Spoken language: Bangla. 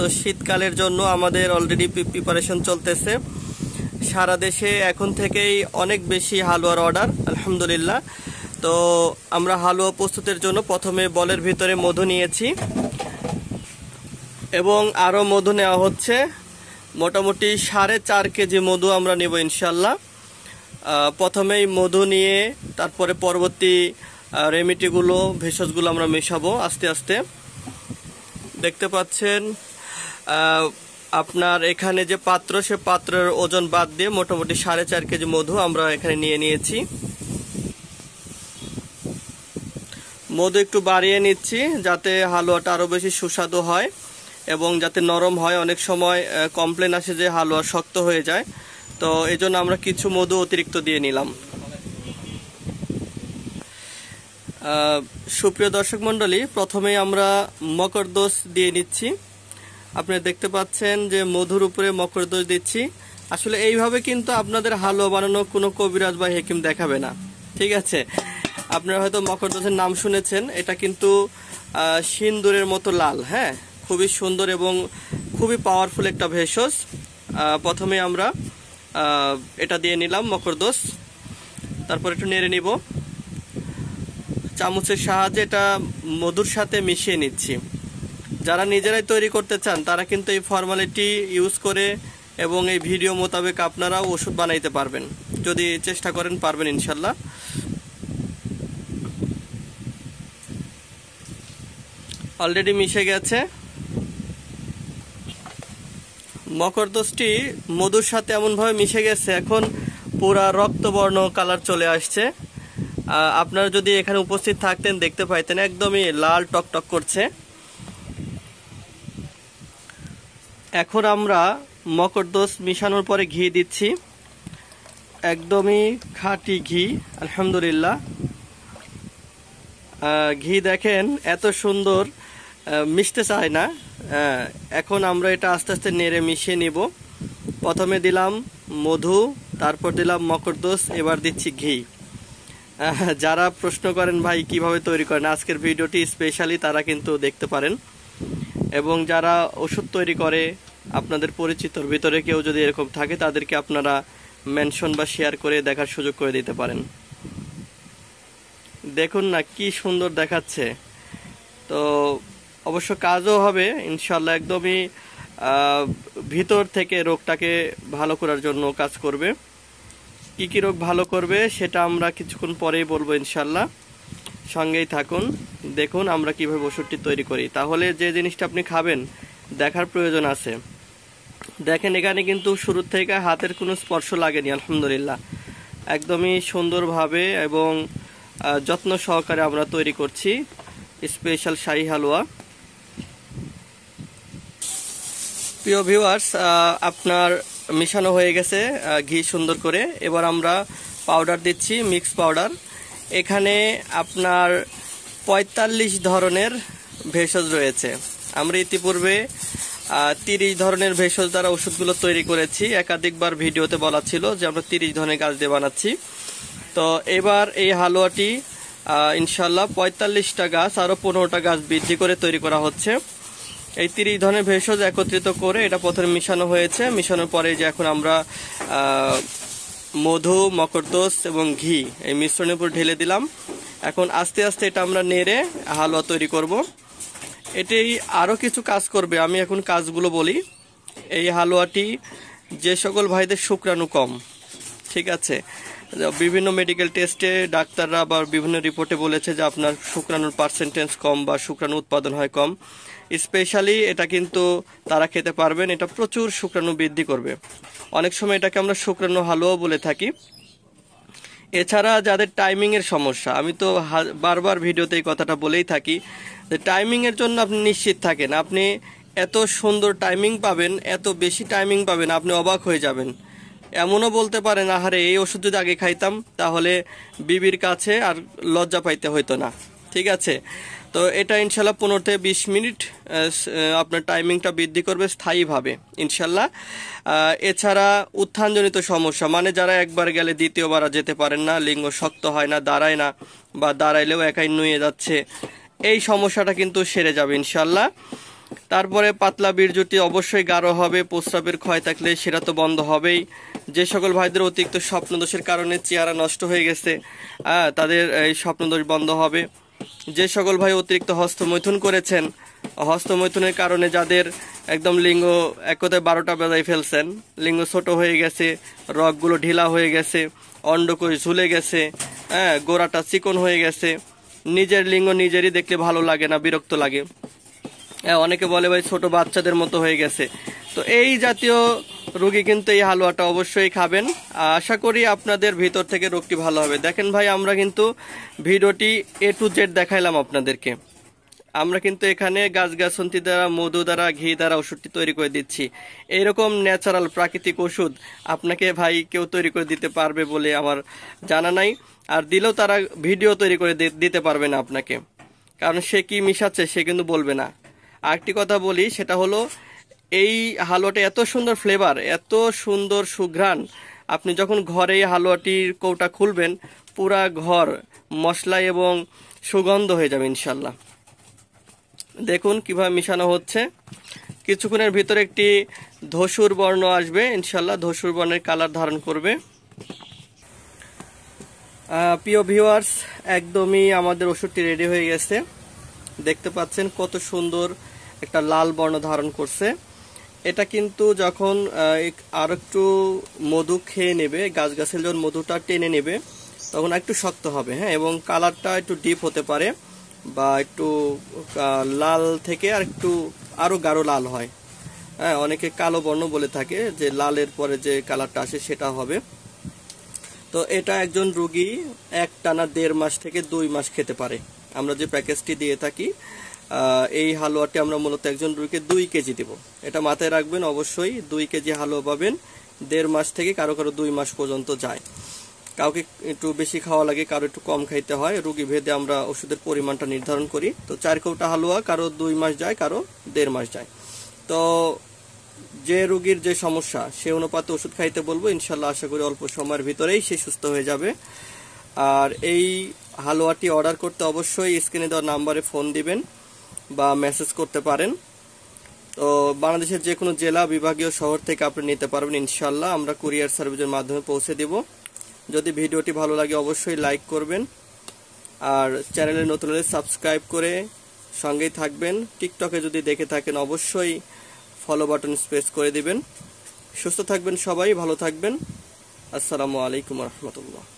তো শীতকালের জন্য আমাদের অলরেডি প্রিপারেশন চলতেছে সারা দেশে। এখন থেকেই অনেক বেশি হালুয়ার অর্ডার আলহামদুলিল্লাহ। তো আমরা হালুয়া প্রস্তুতের জন্য প্রথমে বলের ভিতরে মধু নিয়েছি এবং আরও মধু নেওয়া হচ্ছে। মোটামুটি 4.5 কেজি মধু আমরা নেব ইনশাল্লাহ। প্রথমেই মধু নিয়ে তারপরে পরবর্তী রেমিডিগুলো ভেষজগুলো আমরা মেশাবো আস্তে আস্তে। দেখতে পাচ্ছেন আপনার এখানে যে পাত্র, সে পাত্রের ওজন বাদ দিয়ে মোটামুটি 4.5 কেজি মধু আমরা এখানে নিয়ে নিয়েছি। মধু একটু বাড়িয়ে নিচ্ছি যাতে হালুয়াটা আরও বেশি সুস্বাদু হয় এবং যাতে নরম হয়। অনেক সময় কমপ্লেন আসে যে হালুয়া শক্ত হয়ে যায়, তো এই জন্য আমরা কিছু মধু অতিরিক্ত দিয়ে নিলাম। সুপ্রিয় দর্শক মণ্ডলী, প্রথমেই আমরা মকরদোষ দিয়ে নিচ্ছি। আপনারা দেখতে পাচ্ছেন যে মধুর উপরে মকরদোষ দিচ্ছি। আসলে এইভাবে কিন্তু আপনাদের হালুয়া বানানো কোনো কবিরাজ বা হেকিম দেখাবে না, ঠিক আছে? আপনারা হয়তো মকরদোষের নাম শুনেছেন, এটা কিন্তু সিন্দুরের মতো লাল, হ্যাঁ, খুবই সুন্দর এবং খুবই পাওয়ারফুল একটা ভেষজ। প্রথমে আমরা এটা দিয়ে নিলাম মকরদোষ, তারপর একটু নেড়ে নিব। চামচের সাহায্যে এটা মধুর সাথে মিশিয়ে নিচ্ছি। যারা নিজেরাই তৈরি করতে চান তারা কিন্তু এই ফর্মালিটি ইউজ করে এবং এই ভিডিও মোতাবেক আপনারাও ওষুধ বানাইতে পারবেন, যদি চেষ্টা করেন পারবেন ইনশাল্লাহ। অলরেডি মিশে গেছে। মকরদোষটি মধুর সাথে এমনভাবে মিশে গেছে, এখন পুরা রক্তবর্ণ কালার চলে আসছে। আপনারা যদি এখানে উপস্থিত থাকতেন দেখতে পাইতেন একদমই লাল টকটক করছে। এখন আমরা মকরদোষ মিশানোর পরে ঘি দিচ্ছি, একদমই খাঁটি ঘি আলহামদুলিল্লাহ। ঘি দেখেন এত সুন্দর, মিশতে চায় না। এখন আমরা এটা আস্তে আস্তে নেড়ে মিশিয়ে নিব। প্রথমে দিলাম মধু, তারপর দিলাম মকরদোষ, এবার দিচ্ছি ঘি। যারা প্রশ্ন করেন ভাই কিভাবে তৈরি করেন, আজকের ভিডিওটি স্পেশালি তারা কিন্তু দেখতে পারেন। এবং যারা ওষুধ তৈরি করে আপনাদের পরিচিতর ভিতরে কেউ যদি এরকম থাকে তাদেরকে আপনারা মেনশন বা শেয়ার করে দেখার সুযোগ করে দিতে পারেন। দেখুন না কি সুন্দর দেখাচ্ছে। তো অবশ্য কাজও হবে ইনশাল্লাহ, একদমই ভিতর থেকে রোগটাকে ভালো করার জন্য কাজ করবে। কি কি রোগ ভালো করবে সেটা আমরা কিছুক্ষণ পরেই বলবো ইনশাল্লাহ, সঙ্গেই থাকুন। দেখুন আমরা কিভাবে ওষুধটি তৈরি করি, তাহলে যে জিনিসটা আপনি খাবেন দেখার প্রয়োজন আছে। দেখেন এখানে কিন্তু শুরুর থেকে হাতের কোনো স্পর্শ লাগেনি আলহামদুলিল্লাহ। একদমই সুন্দরভাবে এবং যত্ন সহকারে আমরা তৈরি করছি স্পেশাল শাহী হালুয়া। প্রিয় ভিউয়ার্স, আপনার মিশানো হয়ে গেছে ঘি সুন্দর করে। এবার আমরা পাউডার দিচ্ছি, মিক্স পাউডার। এখানে আপনার 45 ধরনের ভেষজ রয়েছে। আমরা ইতিপূর্বে 30 ধরনের ভেষজ দ্বারা ওষুধগুলো তৈরি করেছি। একাধিকবার ভিডিওতে বলা ছিল যে আমরা 30 ধরনের গাছ দিয়ে বানাচ্ছি। তো এবার এই হালুয়াটি ইনশাল্লাহ 45টা গাছ আরও 15টা গাছ বৃদ্ধি করে তৈরি করা হচ্ছে। এই 30 ধরনের ভেষজ একত্রিত করে এটা প্রথমে মিশানো হয়েছে। মিশানোর পরে যে এখন আমরা মধু, মকরদোষ এবং ঘি এই মিশ্রণের উপর ঢেলে দিলাম। এখন আস্তে আস্তে এটা আমরা নেড়ে হালুয়া তৈরি করব। এটাই আরও কিছু কাজ করবে, আমি এখন কাজগুলো বলি। এই হালুয়াটি যে সকল ভাইদের শুক্রাণু কম, ঠিক আছে, বিভিন্ন মেডিকেল টেস্টে ডাক্তাররা বা বিভিন্ন রিপোর্টে বলেছে যে আপনার শুক্রাণুর পার্সেন্টেজ কম বা শুক্রাণু উৎপাদন হয় কম, স্পেশালি এটা কিন্তু তারা খেতে পারবেন। এটা প্রচুর শুক্রাণু বৃদ্ধি করবে। অনেক সময় এটাকে আমরা শুক্রাণু হালুয়া বলে থাকি। এছাড়া যাদের টাইমিংয়ের সমস্যা, আমি তো বারবার ভিডিওতে এই কথাটা বলেই থাকি যে টাইমিংয়ের জন্য আপনি নিশ্চিত থাকেন, আপনি এত সুন্দর টাইমিং পাবেন, এত বেশি টাইমিং পাবেন, আপনি অবাক হয়ে যাবেন। এমনও বলতে পারেন আহারে এই ওষুধ যদি আগে খাইতাম তাহলে বিবির কাছে আর লজ্জা পাইতে হইতো না, ঠিক আছে? তো এটা ইনশাল্লাহ 15 থেকে 20 মিনিট আপনার টাইমিংটা বৃদ্ধি করবে স্থায়ীভাবে ইনশাল্লাহ। এছাড়া উত্থানজনিত সমস্যা, মানে যারা একবার গেলে দ্বিতীয়বার যেতে পারেন না, লিঙ্গ শক্ত হয় না, দাঁড়ায় না, বা দাঁড়াইলেও একাই নুয়ে যাচ্ছে, এই সমস্যাটা কিন্তু সেরে যাবে ইনশাল্লাহ। তারপরে পাতলা বীর্যটি অবশ্যই গাঢ় হবে, প্রস্রাবের ক্ষয় থাকলে সেটা তো বন্ধ হবেই। যে সকল ভাইদের অতিরিক্ত স্বপ্নদোষের কারণে চেহারা নষ্ট হয়ে গেছে, তাদের এই স্বপ্নদোষ বন্ধ হবে। যে সকল ভাই অতিরিক্ত হস্তমৈথুন করেছেন, হস্তমৈথুনের কারণে যাদের একদম লিঙ্গ এক কথায় 12টা বাজায় ফেলছেন, লিঙ্গ ছোট হয়ে গেছে, রগগুলো ঢিলা হয়ে গেছে, অন্ডকোষ ঝুলে গেছে, গোড়াটা চিকন হয়ে গেছে, নিজের লিঙ্গ নিজেরই দেখলে ভালো লাগে না, বিরক্ত লাগে, অনেকে বলে ভাই ছোট বাচ্চাদের মতো হয়ে গেছে। তো এই জাতীয় রোগী কিন্তু এই হালুয়াটা অবশ্যই খাবেন। আশা করি আপনাদের ভিতর থেকে রোগটি ভালো হবে। দেখেন ভাই, আমরা কিন্তু ভিডিওটি A to Z দেখাইলাম আপনাদেরকে। আমরা কিন্তু এখানে গাছগাছন্তি দ্বারা, মধু দ্বারা, ঘি দ্বারা ওষুধটি তৈরি করে দিচ্ছি। এইরকম ন্যাচারাল প্রাকৃতিক ওষুধ আপনাকে ভাই কেউ তৈরি করে দিতে পারবে বলে আমার জানা নাই। আর দিলেও তারা ভিডিও তৈরি করে দিতে পারবে না আপনাকে, কারণ সে কি মিশাচ্ছে সে কিন্তু বলবে না। আরেকটি কথা বলি, সেটা হলো এই হালুয়াটা এত সুন্দর ফ্লেভার, এত সুন্দর সুঘ্রাণ, আপনি যখন ঘরে এই হালুয়াটির কৌটা খুলবেন পুরা ঘর মশলা এবং সুগন্ধ হয়ে যাবে ইনশাল্লাহ। দেখুন কিভাবে মিশানো হচ্ছে। কিছুক্ষণের ভিতরে একটি ধূসর বর্ণ আসবে ইনশাল্লাহ, ধূসর বর্ণের কালার ধারণ করবে। প্রিয় ভিউয়ার্স, একদমই আমাদের ওষুধটি রেডি হয়ে গেছে। দেখতে পাচ্ছেন কত সুন্দর একটা লাল বর্ণ ধারণ করছে। এটা কিন্তু যখন আর একটু মধু খেয়ে নেবে, গাছগাছের যখন মধুটা টেনে নেবে তখন একটু শক্ত হবে, এবং কালারটা একটু ডিপ হতে পারে, বা একটু লাল থেকে আর একটু আরো গাঢ় লাল হয়। অনেকে কালো বর্ণ বলে থাকে, যে লালের পরে যে কালারটা আসে সেটা হবে। তো এটা একজন রোগী একটানা 1.5 মাস থেকে 2 মাস খেতে পারে। আমরা যে প্যাকেজটি দিয়ে থাকি, এই হালুয়াটি আমরা মূলত একজন রোগীকে 2 কেজি দেব। এটা মাথায় রাখবেন অবশ্যই, 2 কেজি হালুয়া পাবেন। 1.5 মাস থেকে কারো 2 মাস পর্যন্ত যায়। কাউকে একটু বেশি খাওয়া লাগে, কারো একটু কম খাইতে হয়, রোগী ভেদে আমরা ওষুধের পরিমাণটা নির্ধারণ করি। তো 4 কৌটা হালুয়া কারো 2 মাস যায়, কারো 1.5 মাস যায়। তো যে রোগীর যে সমস্যা সে অনুপাতে ওষুধ খাইতে বলবো, ইনশাল্লাহ আশা করি অল্প সময়ের ভিতরেই সে সুস্থ হয়ে যাবে। আর এই হালুয়াটি অর্ডার করতে অবশ্যই স্ক্রিনে দেওয়া নাম্বারে ফোন দিবেন বা মেসেজ করতে পারেন। তো বাংলাদেশের যে কোনো জেলা, বিভাগীয় শহর থেকে আপনি নিতে পারবেন ইনশাল্লাহ। আমরা কুরিয়ার সার্ভিসের মাধ্যমে পৌঁছে দেব। যদি ভিডিওটি ভালো লাগে অবশ্যই লাইক করবেন, আর চ্যানেলে নতুন হলে সাবস্ক্রাইব করে সঙ্গেই থাকবেন। টিকটকে যদি দেখে থাকেন অবশ্যই ফলো বাটন প্রেস করে দিবেন। সুস্থ থাকবেন সবাই, ভালো থাকবেন। আসসালামু আলাইকুম রহমতুল্লাহ।